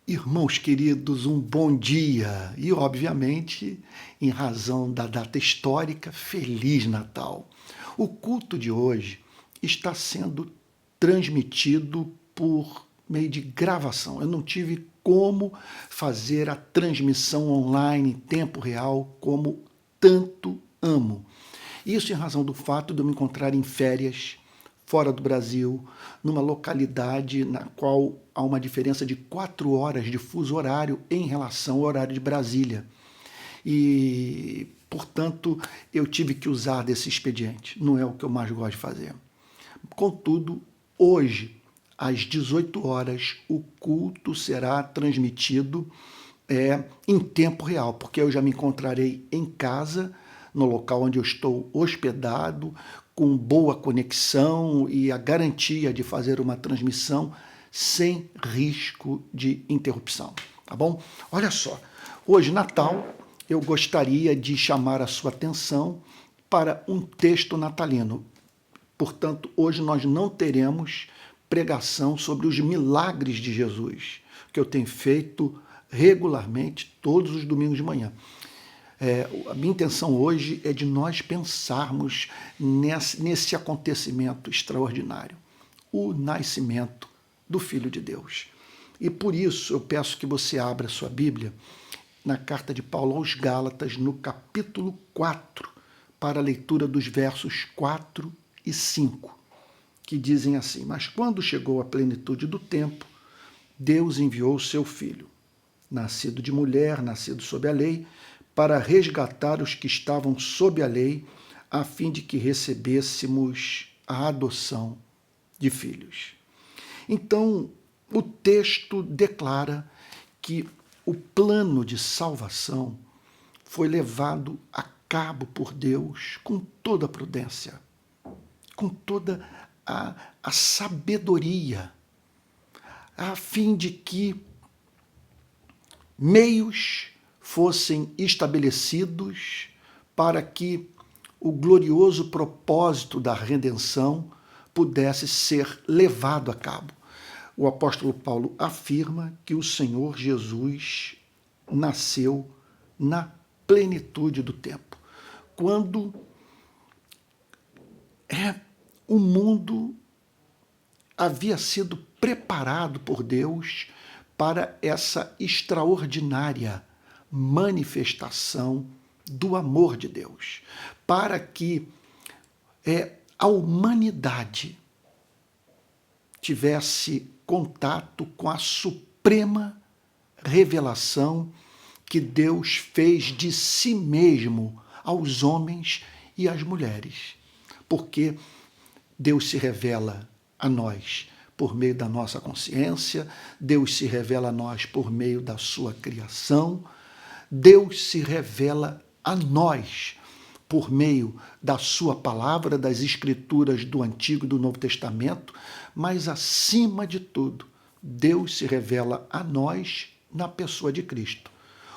Irmãos queridos, um bom dia e, obviamente, em razão da data histórica, Feliz Natal. O culto de hoje está sendo transmitido por meio de gravação. Eu não tive como fazer a transmissão online em tempo real como tanto amo. Isso em razão do fato de eu me encontrar em férias fora do Brasil, numa localidade na qual há uma diferença de 4 horas de fuso horário em relação ao horário de Brasília. E, portanto, eu tive que usar desse expediente. Não é o que eu mais gosto de fazer. Contudo, hoje, às 18 horas, o culto será transmitido em tempo real, porque eu já me encontrarei em casa, no local onde eu estou hospedado, com boa conexão e a garantia de fazer uma transmissão sem risco de interrupção, tá bom? Olha só, hoje, Natal, eu gostaria de chamar a sua atenção para um texto natalino. Portanto, hoje nós não teremos pregação sobre os milagres de Jesus, que eu tenho feito regularmente todos os domingos de manhã. A minha intenção hoje é de nós pensarmos nesse acontecimento extraordinário, o nascimento do Filho de Deus. E por isso eu peço que você abra sua Bíblia na carta de Paulo aos Gálatas, no capítulo 4, para a leitura dos versos 4 e 5, que dizem assim: Mas quando chegou a plenitude do tempo, Deus enviou o seu Filho, nascido de mulher, nascido sob a lei, para resgatar os que estavam sob a lei, a fim de que recebêssemos a adoção de filhos. Então, o texto declara que o plano de salvação foi levado a cabo por Deus com toda a prudência, com toda a sabedoria, a fim de que meios fossem estabelecidos para que o glorioso propósito da redenção pudesse ser levado a cabo. O apóstolo Paulo afirma que o Senhor Jesus nasceu na plenitude do tempo, quando o mundo havia sido preparado por Deus para essa extraordinária manifestação do amor de Deus, para que a humanidade tivesse contato com a suprema revelação que Deus fez de si mesmo aos homens e às mulheres. Porque Deus se revela a nós por meio da nossa consciência, Deus se revela a nós por meio da sua criação, Deus se revela a nós por meio da sua palavra, das escrituras do Antigo e do Novo Testamento, mas, acima de tudo, Deus se revela a nós na pessoa de Cristo,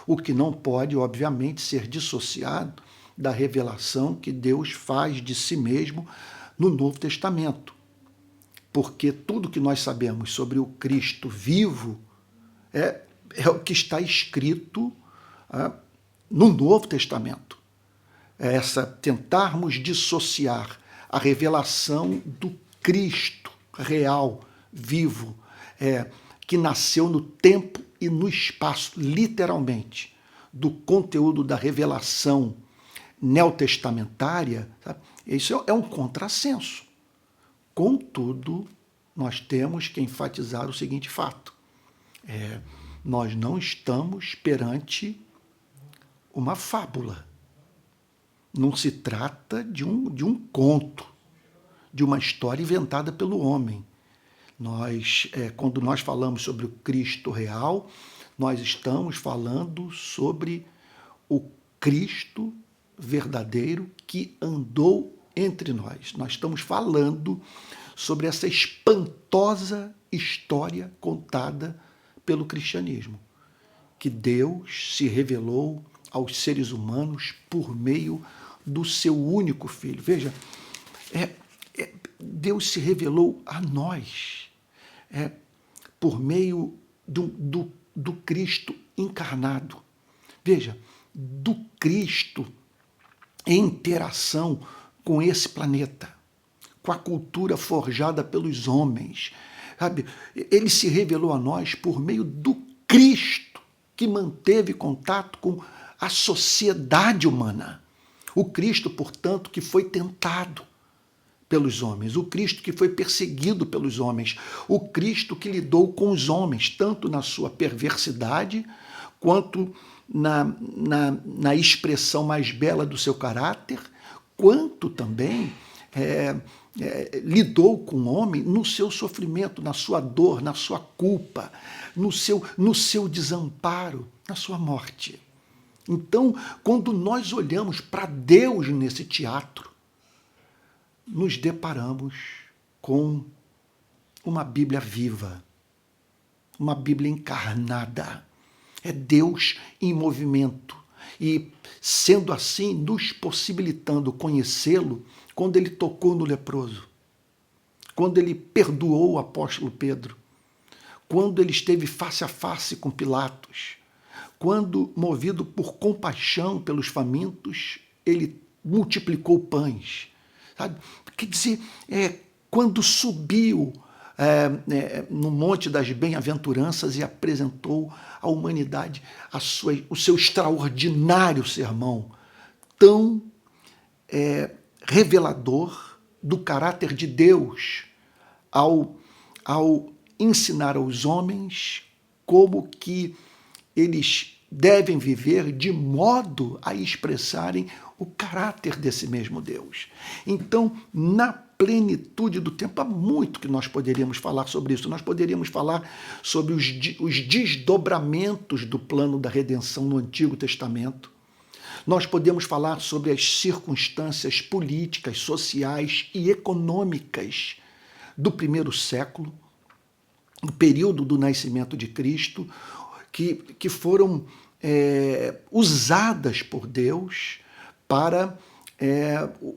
o que não pode, obviamente, ser dissociado da revelação que Deus faz de si mesmo no Novo Testamento, porque tudo que nós sabemos sobre o Cristo vivo é o que está escrito no Novo Testamento. Tentarmos dissociar a revelação do Cristo real, vivo, que nasceu no tempo e no espaço, literalmente, do conteúdo da revelação neotestamentária, sabe? Isso é um contrassenso. Contudo, nós temos que enfatizar o seguinte fato: nós não estamos perante uma fábula. Não se trata de um conto, de uma história inventada pelo homem. Quando nós falamos sobre o Cristo real, nós estamos falando sobre o Cristo verdadeiro que andou entre nós. Nós estamos falando sobre essa espantosa história contada pelo cristianismo, que Deus se revelou aos seres humanos por meio do seu único Filho. Veja, Deus se revelou a nós por meio do do Cristo encarnado. Veja, do Cristo em interação com esse planeta, com a cultura forjada pelos homens. Sabe? Ele se revelou a nós por meio do Cristo, que manteve contato com a sociedade humana. O Cristo, portanto, que foi tentado pelos homens, o Cristo que foi perseguido pelos homens, o Cristo que lidou com os homens, tanto na sua perversidade, quanto na expressão mais bela do seu caráter, quanto também lidou com o homem no seu sofrimento, na sua dor, na sua culpa, no seu desamparo, na sua morte. Então, quando nós olhamos para Deus nesse teatro, nos deparamos com uma Bíblia viva, uma Bíblia encarnada. É Deus em movimento. E, sendo assim, nos possibilitando conhecê-lo quando ele tocou no leproso, quando ele perdoou o apóstolo Pedro, quando ele esteve face a face com Pilatos, quando, movido por compaixão pelos famintos, ele multiplicou pães. Sabe? Quer dizer, quando subiu no Monte das Bem-aventuranças e apresentou à humanidade o seu extraordinário sermão, tão revelador do caráter de Deus, ao ensinar aos homens como que eles devem viver de modo a expressarem o caráter desse mesmo Deus. Então, na plenitude do tempo, há muito que nós poderíamos falar sobre isso. Nós poderíamos falar sobre os desdobramentos do plano da redenção no Antigo Testamento. Nós podemos falar sobre as circunstâncias políticas, sociais e econômicas do primeiro século, o período do nascimento de Cristo, que foram usadas por Deus para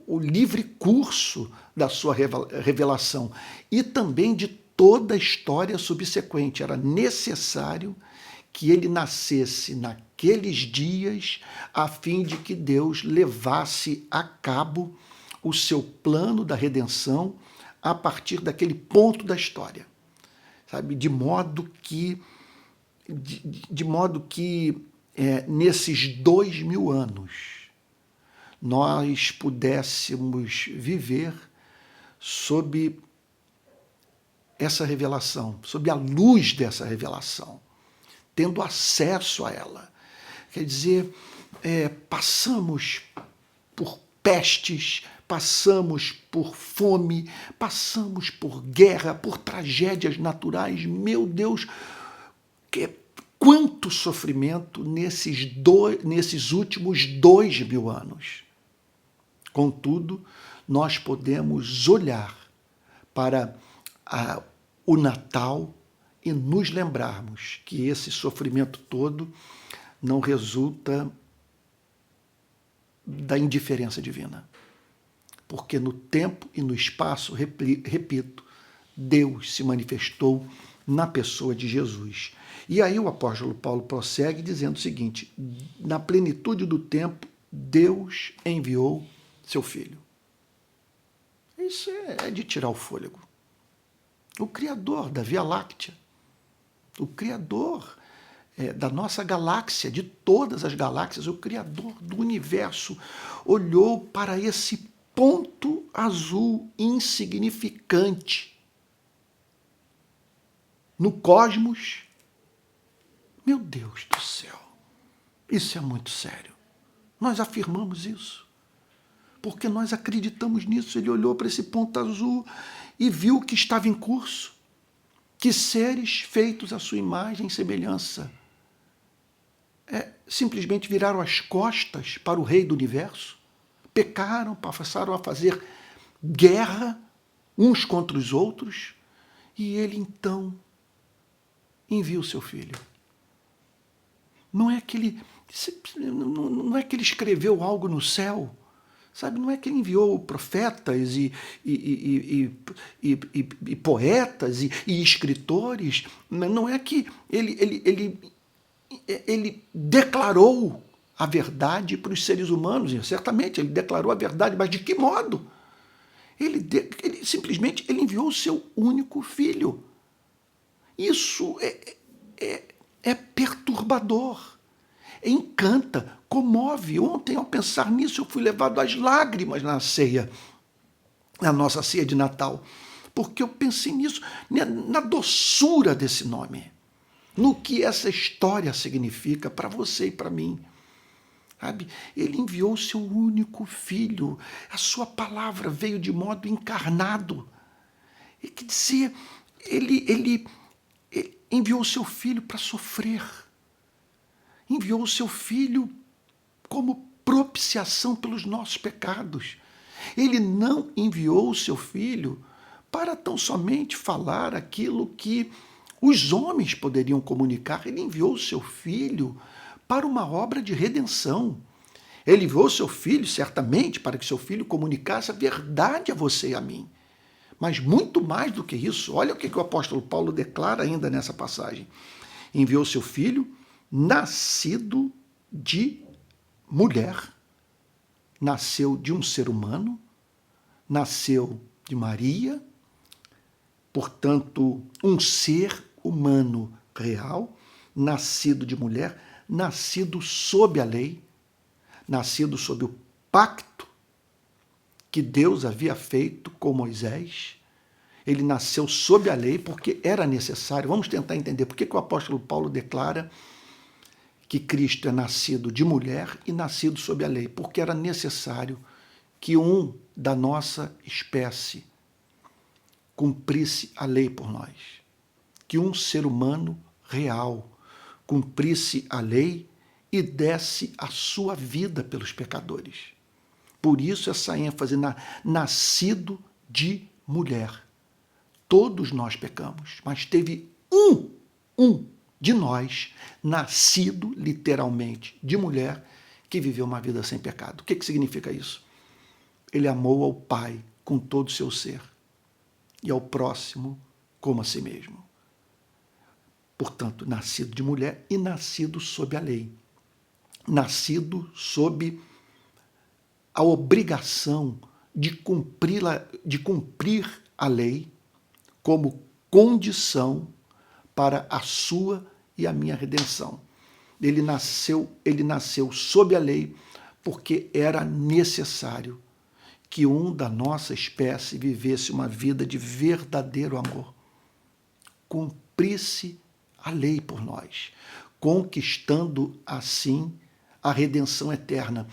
o livre curso da sua revelação e também de toda a história subsequente. Era necessário que ele nascesse naqueles dias a fim de que Deus levasse a cabo o seu plano da redenção a partir daquele ponto da história, sabe? De modo que nesses 2000 anos nós pudéssemos viver sob essa revelação, sob a luz dessa revelação, tendo acesso a ela. Quer dizer, passamos por pestes, passamos por fome, passamos por guerra, por tragédias naturais. Meu Deus, quanto sofrimento nesses últimos 2000 anos. Contudo, nós podemos olhar para o Natal e nos lembrarmos que esse sofrimento todo não resulta da indiferença divina. Porque no tempo e no espaço, repito, Deus se manifestou na pessoa de Jesus. E aí o apóstolo Paulo prossegue dizendo o seguinte: na plenitude do tempo, Deus enviou seu Filho. Isso é de tirar o fôlego. O Criador da Via Láctea, o Criador da nossa galáxia, de todas as galáxias, o Criador do universo, olhou para esse ponto azul insignificante no cosmos. Meu Deus do céu, isso é muito sério. Nós afirmamos isso, porque nós acreditamos nisso. Ele olhou para esse ponto azul e viu que estava em curso, que seres feitos à sua imagem e semelhança simplesmente viraram as costas para o Rei do Universo, pecaram, passaram a fazer guerra uns contra os outros, e ele então envia o seu Filho. Não é que ele escreveu algo no céu, sabe? Não é que ele enviou profetas e poetas e escritores. Não é que ele ele declarou a verdade para os seres humanos, e certamente ele declarou a verdade, mas de que modo? Ele simplesmente ele enviou o seu único filho. Isso é perturbador, encanta, comove. Ontem, ao pensar nisso, eu fui levado às lágrimas na nossa ceia de Natal, porque eu pensei nisso, na doçura desse nome, no que essa história significa para você e para mim. Sabe? Ele enviou o seu único filho, a sua palavra veio de modo encarnado. E quer dizer, ele enviou o seu filho para sofrer, enviou o seu filho como propiciação pelos nossos pecados. Ele não enviou o seu filho para tão somente falar aquilo que os homens poderiam comunicar. Ele enviou o seu filho para uma obra de redenção. Ele enviou o seu filho, certamente, para que seu filho comunicasse a verdade a você e a mim. Mas muito mais do que isso, olha o que o apóstolo Paulo declara ainda nessa passagem. Enviou seu filho, nascido de mulher, nasceu de um ser humano, nasceu de Maria, portanto, um ser humano real, nascido de mulher, nascido sob a lei, nascido sob o pacto que Deus havia feito com Moisés. Ele nasceu sob a lei porque era necessário. Vamos tentar entender por que o apóstolo Paulo declara que Cristo é nascido de mulher e nascido sob a lei, porque era necessário que um da nossa espécie cumprisse a lei por nós, que um ser humano real cumprisse a lei e desse a sua vida pelos pecadores. Por isso essa ênfase na nascido de mulher. Todos nós pecamos, mas teve um de nós, nascido literalmente de mulher, que viveu uma vida sem pecado. O que significa isso? Ele amou ao Pai com todo o seu ser e ao próximo como a si mesmo. Portanto, nascido de mulher e nascido sob a lei. Nascido sob a obrigação de cumprir a lei como condição para a sua e a minha redenção. Ele nasceu sob a lei porque era necessário que um da nossa espécie vivesse uma vida de verdadeiro amor, cumprisse a lei por nós, conquistando assim a redenção eterna,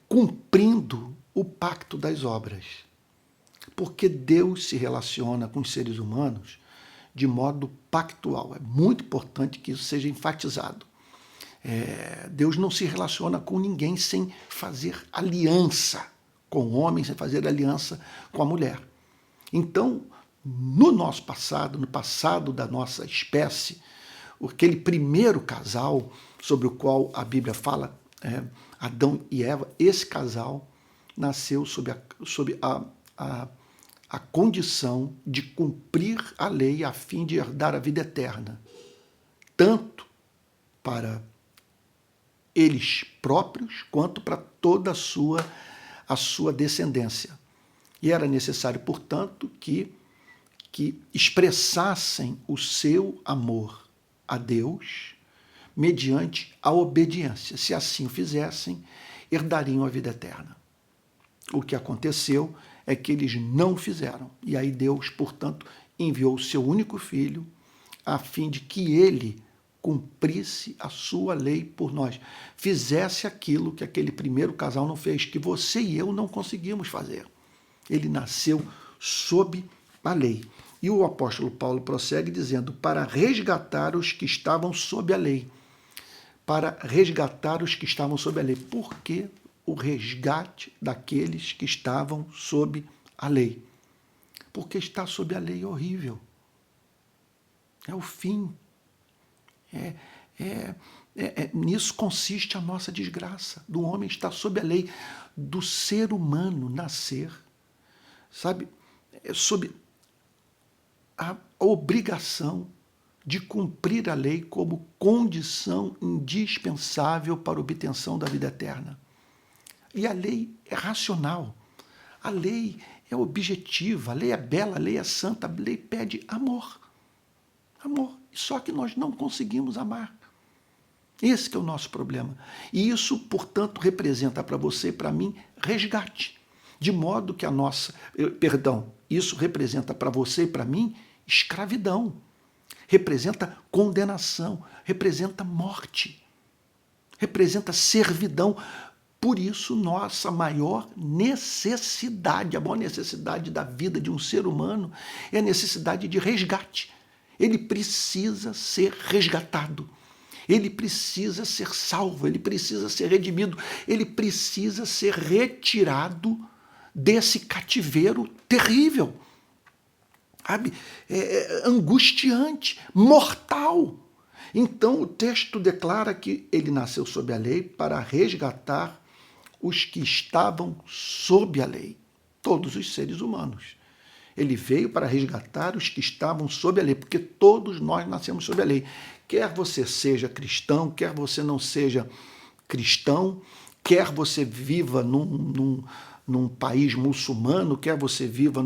cumprindo o pacto das obras. Porque Deus se relaciona com os seres humanos de modo pactual. É muito importante que isso seja enfatizado. Deus não se relaciona com ninguém sem fazer aliança com o homem, sem fazer aliança com a mulher. Então, no nosso passado, no passado da nossa espécie, aquele primeiro casal sobre o qual a Bíblia fala, Adão e Eva, esse casal nasceu sob a condição de cumprir a lei a fim de herdar a vida eterna, tanto para eles próprios quanto para toda a sua descendência. E era necessário, portanto, que expressassem o seu amor a Deus mediante a obediência. Se assim o fizessem, herdariam a vida eterna. O que aconteceu é que eles não fizeram. E aí Deus, portanto, enviou o seu único filho a fim de que ele cumprisse a sua lei por nós, fizesse aquilo que aquele primeiro casal não fez, que você e eu não conseguimos fazer. Ele nasceu sob a lei. E o apóstolo Paulo prossegue dizendo, para resgatar os que estavam sob a lei. Para resgatar os que estavam sob a lei. Por que o resgate daqueles que estavam sob a lei? Porque estar sob a lei é horrível. É o fim. Nisso consiste a nossa desgraça, do homem estar sob a lei, do ser humano nascer, sabe, sob a obrigação de cumprir a lei como condição indispensável para a obtenção da vida eterna. E a lei é racional, a lei é objetiva, a lei é bela, a lei é santa, a lei pede amor. Amor. Só que nós não conseguimos amar. Esse que é o nosso problema. E isso, portanto, representa para você e para mim resgate. De modo que isso representa para você e para mim escravidão. Representa condenação, representa morte, representa servidão. Por isso, nossa maior necessidade, a maior necessidade da vida de um ser humano é a necessidade de resgate. Ele precisa ser resgatado, ele precisa ser salvo, ele precisa ser redimido, ele precisa ser retirado desse cativeiro terrível, sabe? Angustiante, mortal. Então o texto declara que ele nasceu sob a lei para resgatar os que estavam sob a lei, todos os seres humanos. Ele veio para resgatar os que estavam sob a lei, porque todos nós nascemos sob a lei. Quer você seja cristão, quer você não seja cristão, quer você viva num país muçulmano, quer você viva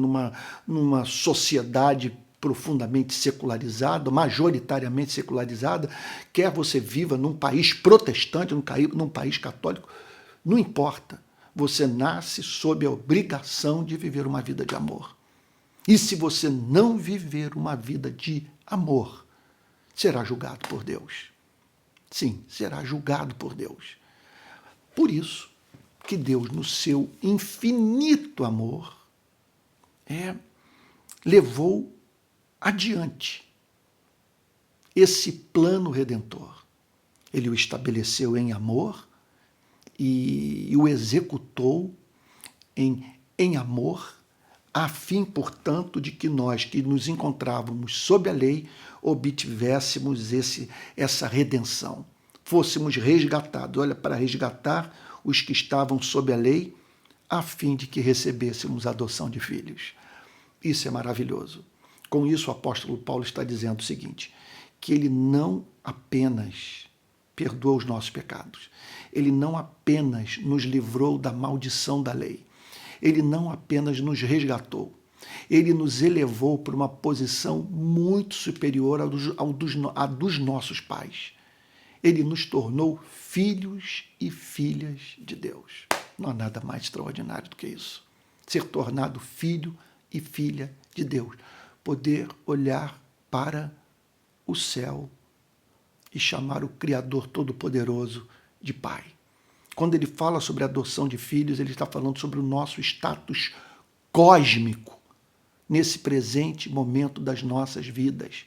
numa sociedade profundamente secularizada, majoritariamente secularizada, quer você viva num país protestante, num país católico, não importa. Você nasce sob a obrigação de viver uma vida de amor. E se você não viver uma vida de amor, será julgado por Deus. Sim, será julgado por Deus. Por isso que Deus, no seu infinito amor, levou adiante esse plano redentor. Ele o estabeleceu em amor e o executou em amor, a fim, portanto, de que nós que nos encontrávamos sob a lei obtivéssemos essa redenção, fôssemos resgatados. Olha, para resgatar os que estavam sob a lei, a fim de que recebêssemos a adoção de filhos. Isso é maravilhoso. Com isso, o apóstolo Paulo está dizendo o seguinte, que ele não apenas perdoou os nossos pecados, ele não apenas nos livrou da maldição da lei, ele não apenas nos resgatou, ele nos elevou para uma posição muito superior à dos nossos pais. Ele nos tornou filhos e filhas de Deus. Não há nada mais extraordinário do que isso. Ser tornado filho e filha de Deus. Poder olhar para o céu e chamar o Criador Todo-Poderoso de Pai. Quando ele fala sobre a adoção de filhos, ele está falando sobre o nosso status cósmico nesse presente momento das nossas vidas.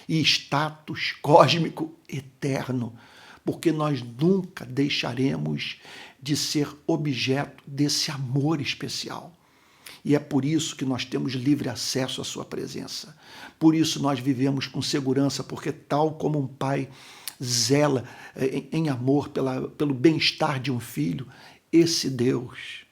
E status cósmico eterno, porque nós nunca deixaremos de ser objeto desse amor especial. E é por isso que nós temos livre acesso à sua presença. Por isso nós vivemos com segurança, porque tal como um pai zela em amor pelo bem-estar de um filho, esse Deus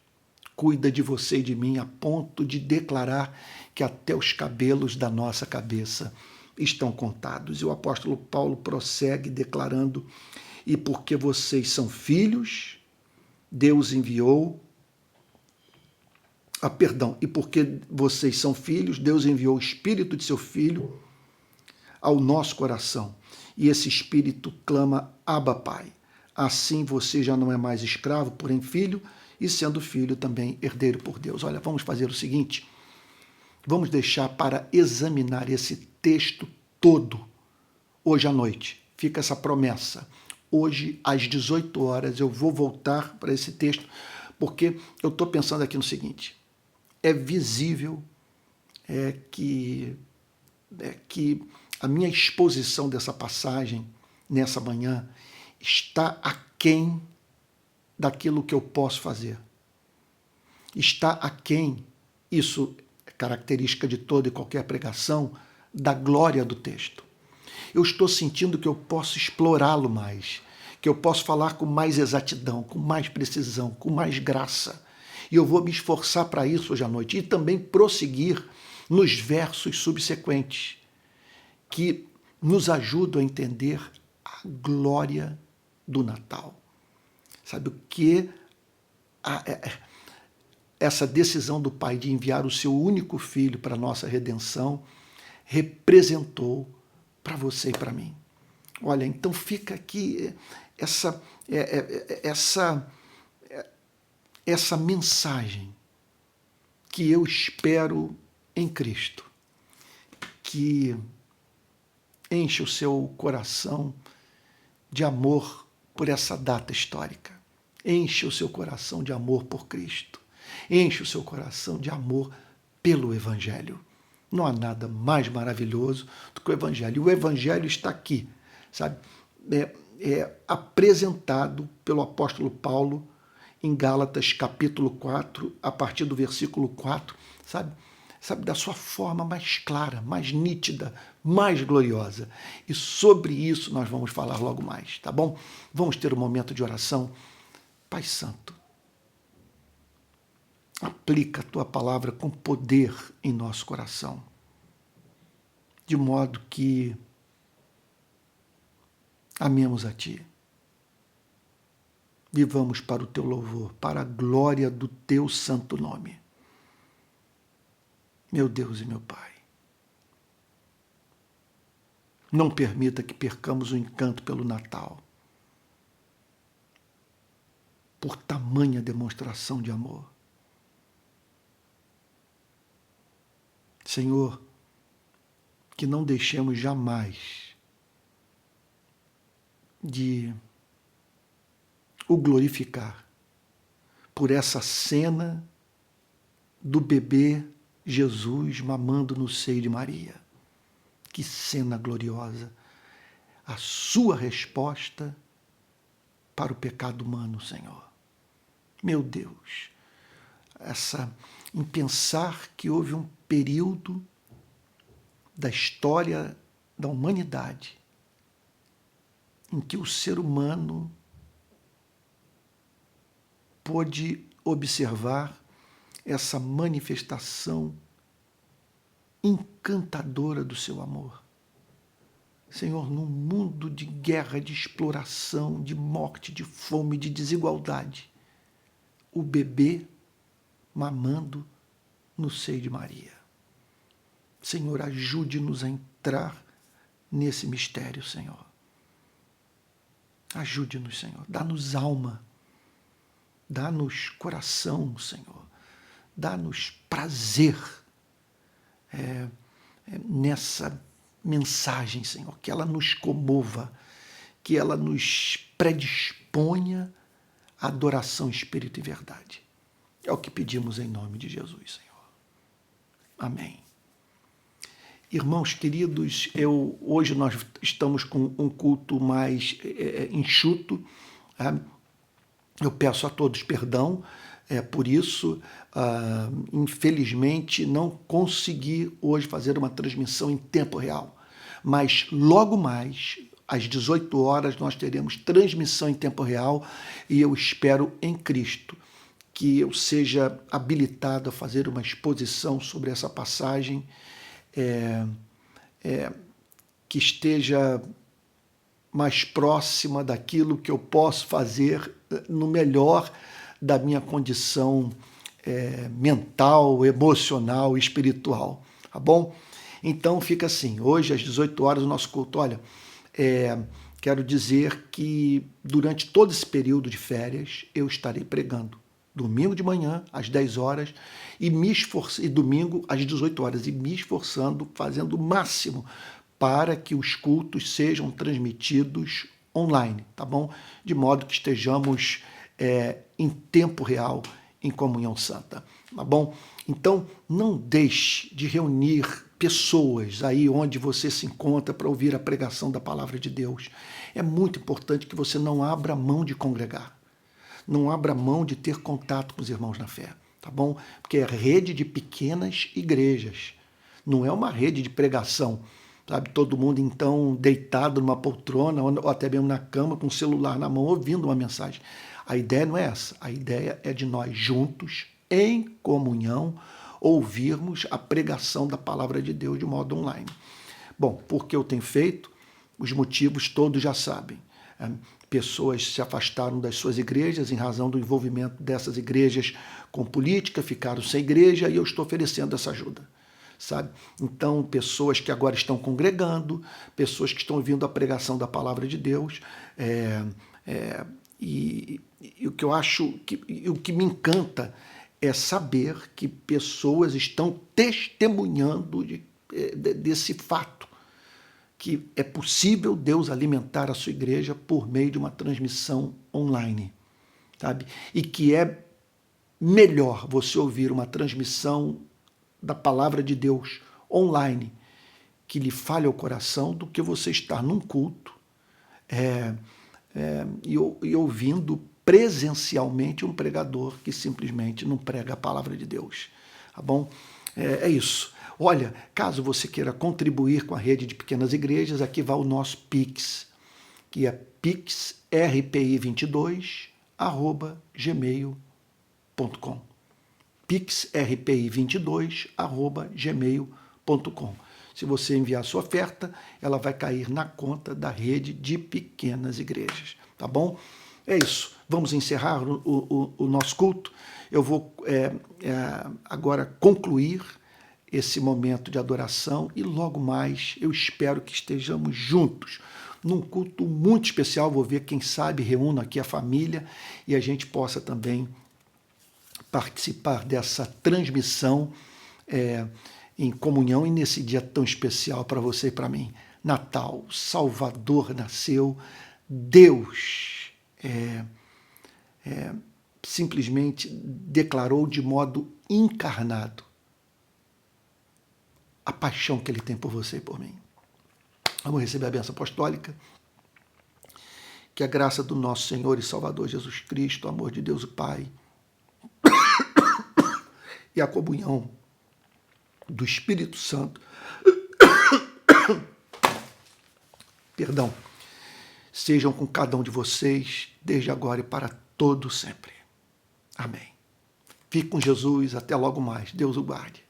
cuida de você e de mim a ponto de declarar que até os cabelos da nossa cabeça estão contados. E o apóstolo Paulo prossegue declarando, e porque vocês são filhos, Deus enviou, e porque vocês são filhos, Deus enviou o Espírito de seu Filho ao nosso coração. E esse Espírito clama, Abba, Pai. Assim você já não é mais escravo, porém filho, e sendo filho também herdeiro por Deus. Olha, vamos fazer o seguinte, vamos deixar para examinar esse texto todo hoje à noite. Fica essa promessa. Hoje, às 18 horas, eu vou voltar para esse texto, porque eu estou pensando aqui no seguinte, é visível que a minha exposição dessa passagem nessa manhã está aquém daquilo que eu posso fazer. Está aquém, isso é característica de toda e qualquer pregação, da glória do texto. Eu estou sentindo que eu posso explorá-lo mais, que eu posso falar com mais exatidão, com mais precisão, com mais graça. E eu vou me esforçar para isso hoje à noite. E também prosseguir nos versos subsequentes, que nos ajudam a entender a glória do Natal. Sabe o que essa decisão do Pai de enviar o seu único filho para a nossa redenção representou para você e para mim? Olha, então fica aqui essa mensagem que eu espero em Cristo, que enche o seu coração de amor por essa data histórica, enche o seu coração de amor por Cristo, enche o seu coração de amor pelo Evangelho. Não há nada mais maravilhoso do que o Evangelho. E o Evangelho está aqui, sabe? Apresentado pelo apóstolo Paulo em Gálatas capítulo 4, a partir do versículo 4, sabe, da sua forma mais clara, mais nítida, mais gloriosa. E sobre isso nós vamos falar logo mais, tá bom? Vamos ter um momento de oração. Pai Santo, aplica a tua palavra com poder em nosso coração, de modo que amemos a ti. Vivamos para o teu louvor, para a glória do teu santo nome. Meu Deus e meu Pai, não permita que percamos o encanto pelo Natal, por tamanha demonstração de amor. Senhor, que não deixemos jamais de o glorificar por essa cena do bebê Jesus mamando no seio de Maria. Que cena gloriosa! A sua resposta para o pecado humano, Senhor. Meu Deus, em pensar que houve um período da história da humanidade em que o ser humano pôde observar essa manifestação encantadora do seu amor. Senhor, num mundo de guerra, de exploração, de morte, de fome, de desigualdade, o bebê mamando no seio de Maria. Senhor, ajude-nos a entrar nesse mistério, Senhor. Ajude-nos, Senhor. Dá-nos alma. Dá-nos coração, Senhor. Dá-nos prazer nessa mensagem, Senhor. Que ela nos comova, que ela nos predisponha à adoração, espírito e verdade. É o que pedimos em nome de Jesus, Senhor. Amém. Irmãos queridos, hoje nós estamos com um culto mais enxuto. Eu peço a todos perdão por isso. Infelizmente, não consegui hoje fazer uma transmissão em tempo real. Mas logo mais, às 18 horas, nós teremos transmissão em tempo real e eu espero em Cristo que eu seja habilitado a fazer uma exposição sobre essa passagem que esteja mais próxima daquilo que eu posso fazer no melhor da minha condição mental, emocional, espiritual, tá bom? Então fica assim, hoje às 18 horas o nosso culto, olha, quero dizer que durante todo esse período de férias eu estarei pregando. Domingo de manhã, às 10 horas, e domingo, às 18 horas, e me esforçando, fazendo o máximo para que os cultos sejam transmitidos online, tá bom? De modo que estejamos em tempo real, em comunhão santa, tá bom? Então, não deixe de reunir pessoas aí onde você se encontra para ouvir a pregação da palavra de Deus. É muito importante que você não abra mão de congregar. Não abra mão de ter contato com os irmãos na fé, tá bom? Porque é rede de pequenas igrejas, não é uma rede de pregação, sabe? Todo mundo, então, deitado numa poltrona ou até mesmo na cama com o celular na mão, ouvindo uma mensagem. A ideia não é essa, a ideia é de nós juntos, em comunhão, ouvirmos a pregação da palavra de Deus de modo online. Bom, porque eu tenho feito, Os motivos todos já sabem. Pessoas se afastaram das suas igrejas em razão do envolvimento dessas igrejas com política, ficaram sem igreja e eu estou oferecendo essa ajuda, sabe? Então, pessoas que agora estão congregando, pessoas que estão ouvindo a pregação da palavra de Deus, e o que eu acho, o que me encanta é saber que pessoas estão testemunhando desse fato, que é possível Deus alimentar a sua igreja por meio de uma transmissão online, sabe? E que é melhor você ouvir uma transmissão da palavra de Deus online que lhe fale ao coração do que você estar num culto e ouvindo presencialmente um pregador que simplesmente não prega a palavra de Deus, tá bom? É isso. Olha, caso você queira contribuir com a rede de pequenas igrejas, aqui vai o nosso Pix, que é pixrpi22@gmail.com. pixrpi22@gmail.com. Se você enviar sua oferta, ela vai cair na conta da rede de pequenas igrejas, tá bom? É isso. Vamos encerrar o nosso culto. Eu vou agora concluir esse momento de adoração e logo mais eu espero que estejamos juntos num culto muito especial. Vou ver, quem sabe, reúno aqui a família e a gente possa também participar dessa transmissão em comunhão e nesse dia tão especial para você e para mim. Natal, Salvador nasceu, Deus simplesmente declarou de modo encarnado a paixão que ele tem por você e por mim. Vamos receber a bênção apostólica. Que a graça do nosso Senhor e Salvador Jesus Cristo, o amor de Deus o Pai e a comunhão do Espírito Santo, perdão, sejam com cada um de vocês, desde agora e para todo sempre. Amém. Fique com Jesus, até logo mais. Deus o guarde.